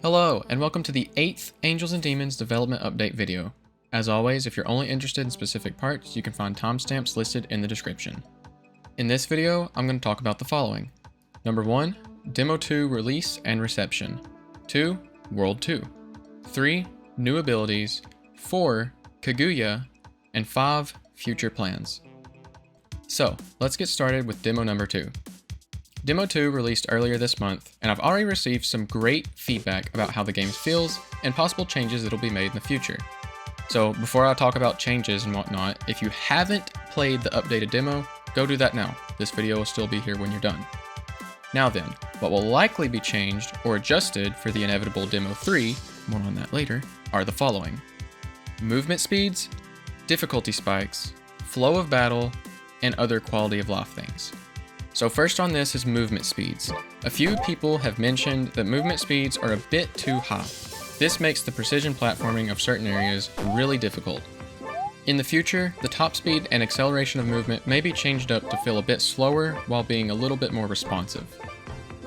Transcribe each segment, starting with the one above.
Hello, and welcome to the 8th Angels and Demons development update video. As always, if you're only interested in specific parts, you can find timestamps listed in the description. In this video, I'm going to talk about the following. Number 1, Demo 2 release and reception. 2, World 2. 3, new abilities. 4, Kaguya. And 5, future plans. So, let's get started with Demo number 2. Demo 2 released earlier this month, and I've already received some great feedback about how the game feels and possible changes that'll be made in the future. So before I talk about changes and whatnot, if you haven't played the updated demo, go do that now. This video will still be here when you're done. Now then, what will likely be changed or adjusted for the inevitable Demo 3, more on that later, are the following. Movement speeds, difficulty spikes, flow of battle, and other quality of life things. So first on this is movement speeds. A few people have mentioned that movement speeds are a bit too high. This makes the precision platforming of certain areas really difficult. In the future, the top speed and acceleration of movement may be changed up to feel a bit slower while being a little bit more responsive.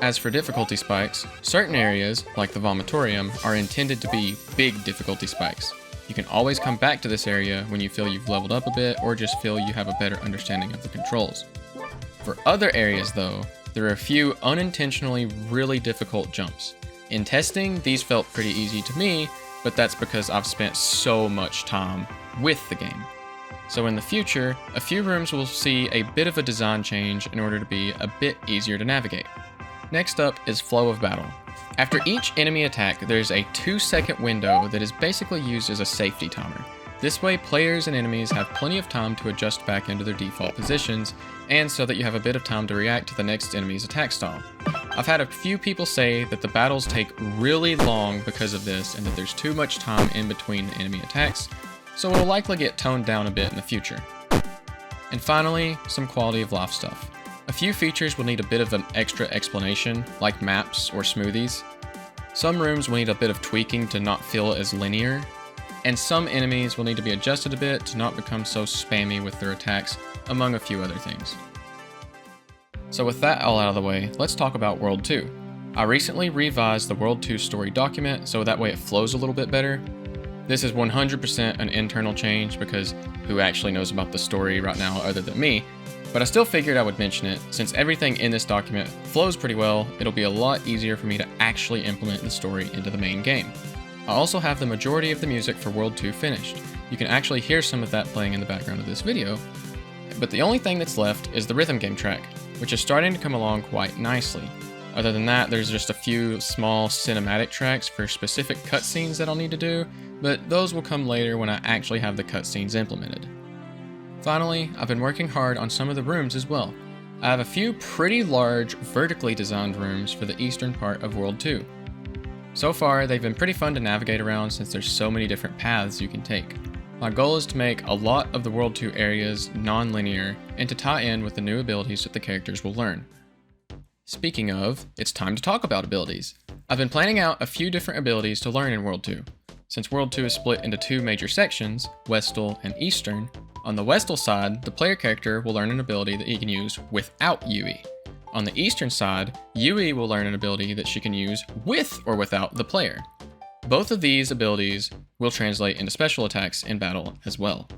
As for difficulty spikes, certain areas, like the vomitorium, are intended to be big difficulty spikes. You can always come back to this area when you feel you've leveled up a bit or just feel you have a better understanding of the controls. For other areas though, there are a few unintentionally really difficult jumps. In testing, these felt pretty easy to me, but that's because I've spent so much time with the game. So in the future, a few rooms will see a bit of a design change in order to be a bit easier to navigate. Next up is flow of battle. After each enemy attack, there's a 2-second window that is basically used as a safety timer. This way, players and enemies have plenty of time to adjust back into their default positions, and so that you have a bit of time to react to the next enemy's attack style. I've had a few people say that the battles take really long because of this and that there's too much time in between enemy attacks, so it will likely get toned down a bit in the future. And finally, some quality of life stuff. A few features will need a bit of an extra explanation, like maps or smoothies. Some rooms will need a bit of tweaking to not feel as linear, and some enemies will need to be adjusted a bit to not become so spammy with their attacks, among a few other things. So with that all out of the way, let's talk about World 2. I recently revised the World 2 story document so that way it flows a little bit better. This is 100% an internal change because who actually knows about the story right now other than me, but I still figured I would mention it. Since everything in this document flows pretty well, it'll be a lot easier for me to actually implement the story into the main game. I also have the majority of the music for World 2 finished. You can actually hear some of that playing in the background of this video, but the only thing that's left is the rhythm game track, which is starting to come along quite nicely. Other than that, there's just a few small cinematic tracks for specific cutscenes that I'll need to do, but those will come later when I actually have the cutscenes implemented. Finally, I've been working hard on some of the rooms as well. I have a few pretty large, vertically designed rooms for the eastern part of World 2. So far, they've been pretty fun to navigate around since there's so many different paths you can take. My goal is to make a lot of the World 2 areas non-linear and to tie in with the new abilities that the characters will learn. Speaking of, it's time to talk about abilities. I've been planning out a few different abilities to learn in World 2. Since World 2 is split into two major sections, Westal and Eastern, on the Westal side, the player character will learn an ability that he can use without Yui. On the Eastern side, Yui will learn an ability that she can use with or without the player. Both of these abilities will translate into special attacks in battle as well.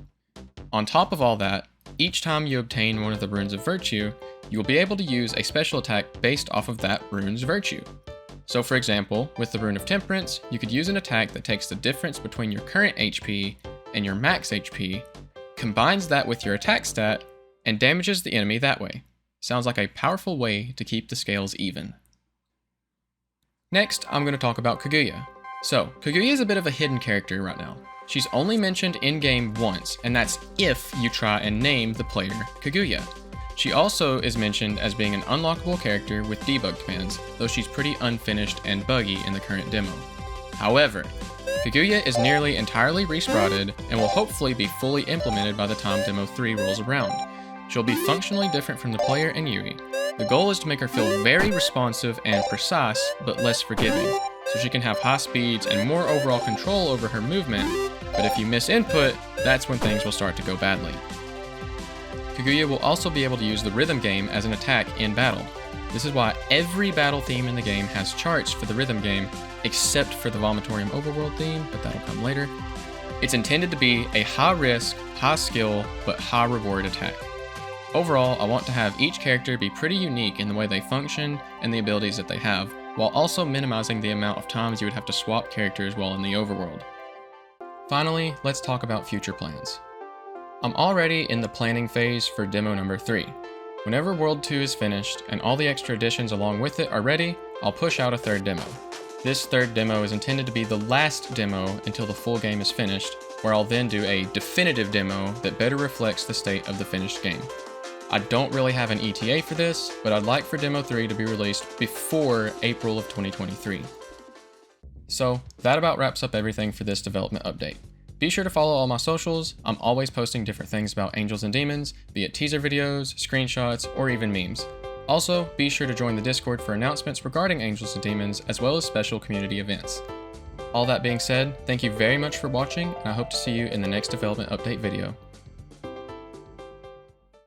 On top of all that, each time you obtain one of the runes of virtue, you will be able to use a special attack based off of that rune's virtue. So for example, with the rune of temperance, you could use an attack that takes the difference between your current HP and your max HP, combines that with your attack stat, and damages the enemy that way. Sounds like a powerful way to keep the scales even. Next, I'm going to talk about Kaguya. So, Kaguya is a bit of a hidden character right now. She's only mentioned in-game once, and that's if you try and name the player Kaguya. She also is mentioned as being an unlockable character with debug commands, though she's pretty unfinished and buggy in the current demo. However, Kaguya is nearly entirely resprouted and will hopefully be fully implemented by the time Demo 3 rolls around. She'll be functionally different from the player and Yui. The goal is to make her feel very responsive and precise, but less forgiving, so she can have high speeds and more overall control over her movement, but if you miss input, that's when things will start to go badly. Kaguya will also be able to use the rhythm game as an attack in battle. This is why every battle theme in the game has charts for the rhythm game, except for the Vomitorium Overworld theme, but that'll come later. It's intended to be a high risk, high skill, but high reward attack. Overall, I want to have each character be pretty unique in the way they function and the abilities that they have, while also minimizing the amount of times you would have to swap characters while in the overworld. Finally, let's talk about future plans. I'm already in the planning phase for demo number 3. Whenever World 2 is finished and all the extra additions along with it are ready, I'll push out a third demo. This third demo is intended to be the last demo until the full game is finished, where I'll then do a definitive demo that better reflects the state of the finished game. I don't really have an ETA for this, but I'd like for Demo 3 to be released before April of 2023. So that about wraps up everything for this development update. Be sure to follow all my socials. I'm always posting different things about Angels and Demons, be it teaser videos, screenshots, or even memes. Also, be sure to join the Discord for announcements regarding Angels and Demons, as well as special community events. All that being said, thank you very much for watching, and I hope to see you in the next development update video.